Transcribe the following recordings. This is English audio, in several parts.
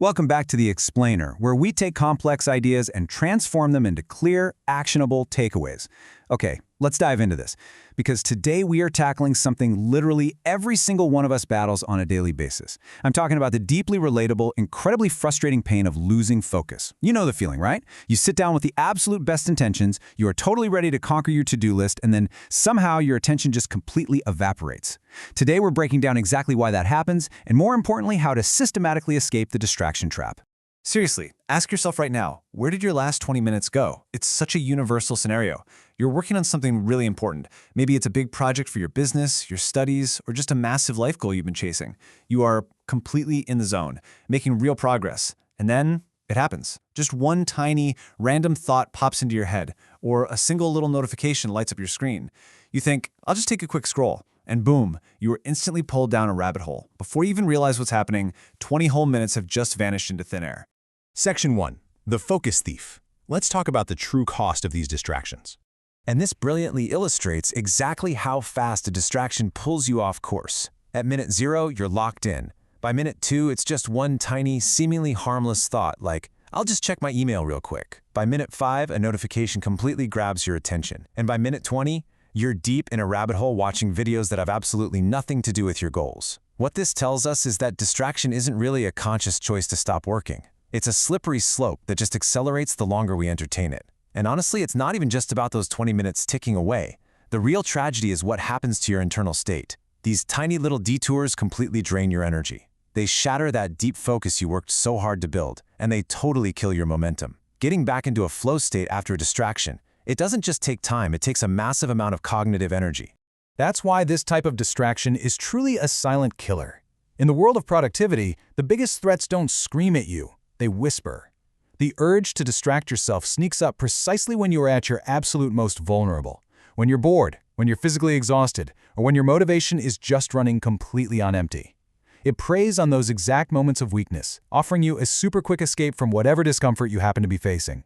Welcome back to The Explainer, where we take complex ideas and transform them into clear, actionable takeaways. Okay, let's dive into this, because today we are tackling something literally every single one of us battles on a daily basis. I'm talking about the deeply relatable, incredibly frustrating pain of losing focus. You know the feeling, right? You sit down with the absolute best intentions, you are totally ready to conquer your to-do list, and then somehow your attention just completely evaporates. Today we're breaking down exactly why that happens, and more importantly, how to systematically escape the distraction trap. Seriously, ask yourself right now, where did your last 20 minutes go? It's such a universal scenario. You're working on something really important. Maybe it's a big project for your business, your studies, or just a massive life goal you've been chasing. You are completely in the zone, making real progress. And then it happens. Just one tiny, random thought pops into your head, or a single little notification lights up your screen. You think, I'll just take a quick scroll. And boom, you are instantly pulled down a rabbit hole. Before you even realize what's happening, 20 whole minutes have just vanished into thin air. Section 1. The Focus Thief. Let's talk about the true cost of these distractions. And this brilliantly illustrates exactly how fast a distraction pulls you off course. At minute 0, you're locked in. By minute 2, it's just one tiny, seemingly harmless thought like, I'll just check my email real quick. By minute 5, a notification completely grabs your attention. And by minute 20, you're deep in a rabbit hole watching videos that have absolutely nothing to do with your goals. What this tells us is that distraction isn't really a conscious choice to stop working. It's a slippery slope that just accelerates the longer we entertain it. And honestly, it's not even just about those 20 minutes ticking away. The real tragedy is what happens to your internal state. These tiny little detours completely drain your energy. They shatter that deep focus you worked so hard to build, and they totally kill your momentum. Getting back into a flow state after a distraction, it doesn't just take time, it takes a massive amount of cognitive energy. That's why this type of distraction is truly a silent killer. In the world of productivity, the biggest threats don't scream at you. They whisper. The urge to distract yourself sneaks up precisely when you are at your absolute most vulnerable. When you're bored, when you're physically exhausted, or when your motivation is just running completely on empty. It preys on those exact moments of weakness, offering you a super quick escape from whatever discomfort you happen to be facing.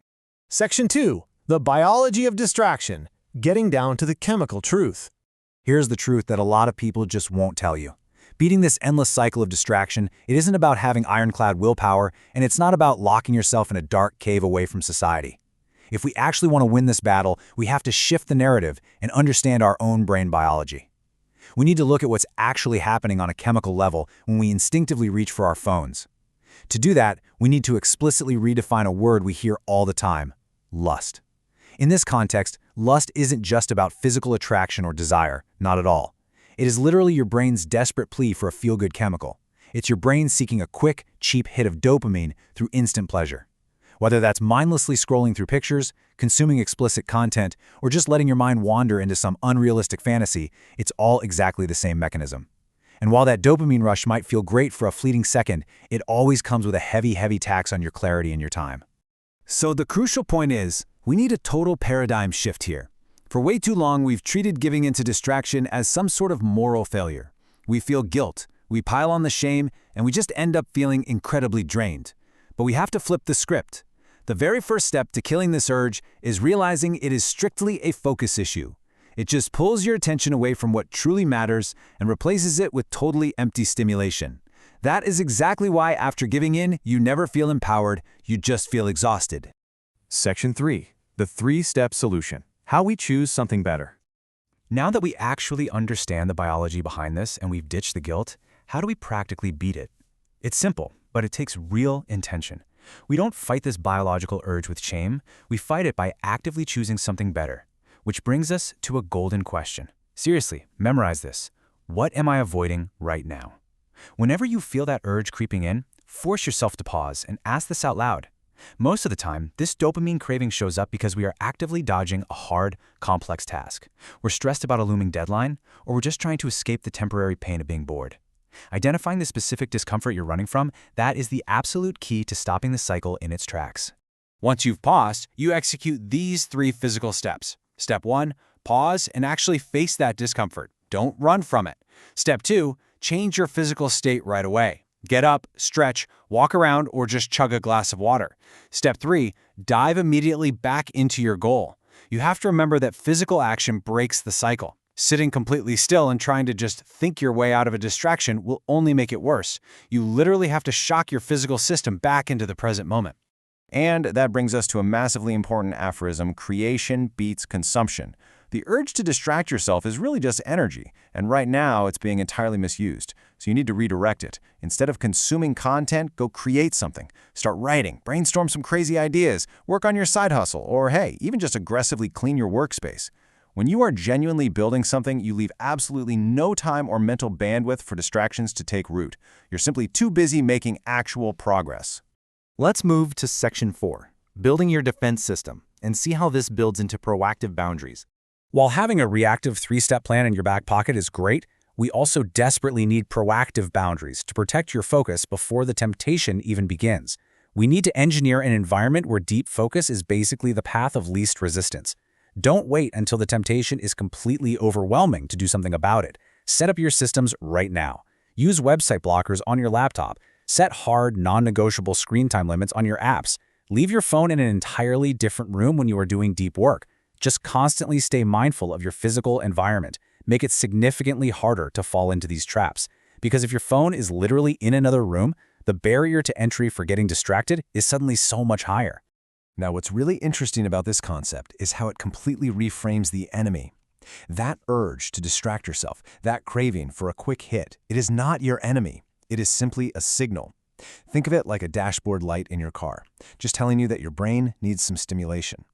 Section 2. The Biology of Distraction. Getting down to the chemical truth. Here's the truth that a lot of people just won't tell you. Beating this endless cycle of distraction, it isn't about having ironclad willpower, and it's not about locking yourself in a dark cave away from society. If we actually want to win this battle, we have to shift the narrative and understand our own brain biology. We need to look at what's actually happening on a chemical level when we instinctively reach for our phones. To do that, we need to explicitly redefine a word we hear all the time: lust. In this context, lust isn't just about physical attraction or desire, not at all. It is literally your brain's desperate plea for a feel-good chemical. It's your brain seeking a quick, cheap hit of dopamine through instant pleasure. Whether that's mindlessly scrolling through pictures, consuming explicit content, or just letting your mind wander into some unrealistic fantasy, it's all exactly the same mechanism. And while that dopamine rush might feel great for a fleeting second, it always comes with a heavy, heavy tax on your clarity and your time. So the crucial point is, we need a total paradigm shift here. For way too long, we've treated giving into distraction as some sort of moral failure. We feel guilt, we pile on the shame, and we just end up feeling incredibly drained. But we have to flip the script. The very first step to killing this urge is realizing it is strictly a focus issue. It just pulls your attention away from what truly matters and replaces it with totally empty stimulation. That is exactly why after giving in, you never feel empowered, you just feel exhausted. Section 3. The 3-step solution. How we choose something better. Now that we actually understand the biology behind this and we've ditched the guilt, how do we practically beat it? It's simple, but it takes real intention. We don't fight this biological urge with shame, we fight it by actively choosing something better. Which brings us to a golden question. Seriously, memorize this. What am I avoiding right now? Whenever you feel that urge creeping in, force yourself to pause and ask this out loud. Most of the time, this dopamine craving shows up because we are actively dodging a hard, complex task. We're stressed about a looming deadline, or we're just trying to escape the temporary pain of being bored. Identifying the specific discomfort you're running from, that is the absolute key to stopping the cycle in its tracks. Once you've paused, you execute these 3 physical steps. Step 1, pause and actually face that discomfort. Don't run from it. Step 2, change your physical state right away. Get up, stretch, walk around, or just chug a glass of water. Step 3, dive immediately back into your goal. You have to remember that physical action breaks the cycle. Sitting completely still and trying to just think your way out of a distraction will only make it worse. You literally have to shock your physical system back into the present moment. And that brings us to a massively important aphorism: creation beats consumption. The urge to distract yourself is really just energy, and right now it's being entirely misused. So you need to redirect it. Instead of consuming content, go create something. Start writing, brainstorm some crazy ideas, work on your side hustle, or hey, even just aggressively clean your workspace. When you are genuinely building something, you leave absolutely no time or mental bandwidth for distractions to take root. You're simply too busy making actual progress. Let's move to Section 4, building your defense system, and see how this builds into proactive boundaries. While having a reactive 3-step plan in your back pocket is great, we also desperately need proactive boundaries to protect your focus before the temptation even begins. We need to engineer an environment where deep focus is basically the path of least resistance. Don't wait until the temptation is completely overwhelming to do something about it. Set up your systems right now. Use website blockers on your laptop. Set hard, non-negotiable screen time limits on your apps. Leave your phone in an entirely different room when you are doing deep work. Just constantly stay mindful of your physical environment. Make it significantly harder to fall into these traps. Because if your phone is literally in another room, the barrier to entry for getting distracted is suddenly so much higher. Now, what's really interesting about this concept is how it completely reframes the enemy. That urge to distract yourself, that craving for a quick hit, it is not your enemy. It is simply a signal. Think of it like a dashboard light in your car, just telling you that your brain needs some stimulation.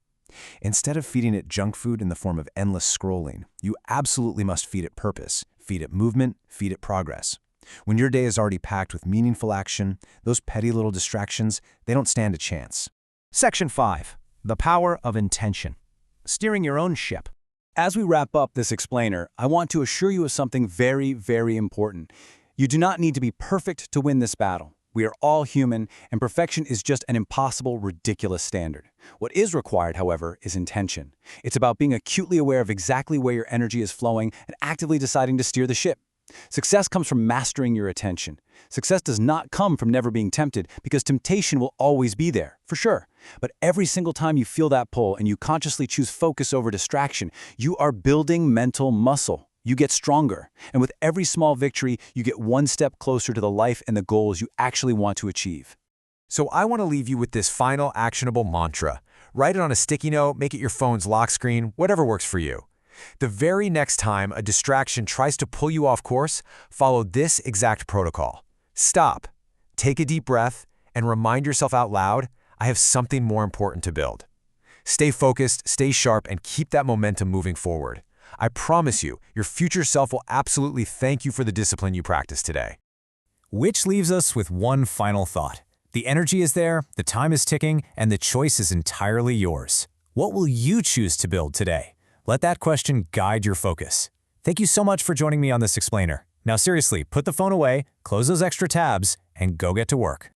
Instead of feeding it junk food in the form of endless scrolling, you absolutely must feed it purpose, feed it movement, feed it progress. When your day is already packed with meaningful action, those petty little distractions, they don't stand a chance. Section 5. The power of intention. Steering your own ship. As we wrap up this explainer, I want to assure you of something very, very important. You do not need to be perfect to win this battle. We are all human, and perfection is just an impossible, ridiculous standard. What is required, however, is intention. It's about being acutely aware of exactly where your energy is flowing and actively deciding to steer the ship. Success comes from mastering your attention. Success does not come from never being tempted, because temptation will always be there, for sure. But every single time you feel that pull and you consciously choose focus over distraction, you are building mental muscle. You get stronger, and with every small victory, you get one step closer to the life and the goals you actually want to achieve. So I want to leave you with this final actionable mantra. Write it on a sticky note, make it your phone's lock screen, whatever works for you. The very next time a distraction tries to pull you off course, follow this exact protocol. Stop, take a deep breath, and remind yourself out loud, I have something more important to build. Stay focused, stay sharp, and keep that momentum moving forward. I promise you, your future self will absolutely thank you for the discipline you practiced today. Which leaves us with one final thought. The energy is there, the time is ticking, and the choice is entirely yours. What will you choose to build today? Let that question guide your focus. Thank you so much for joining me on this explainer. Now seriously, put the phone away, close those extra tabs, and go get to work.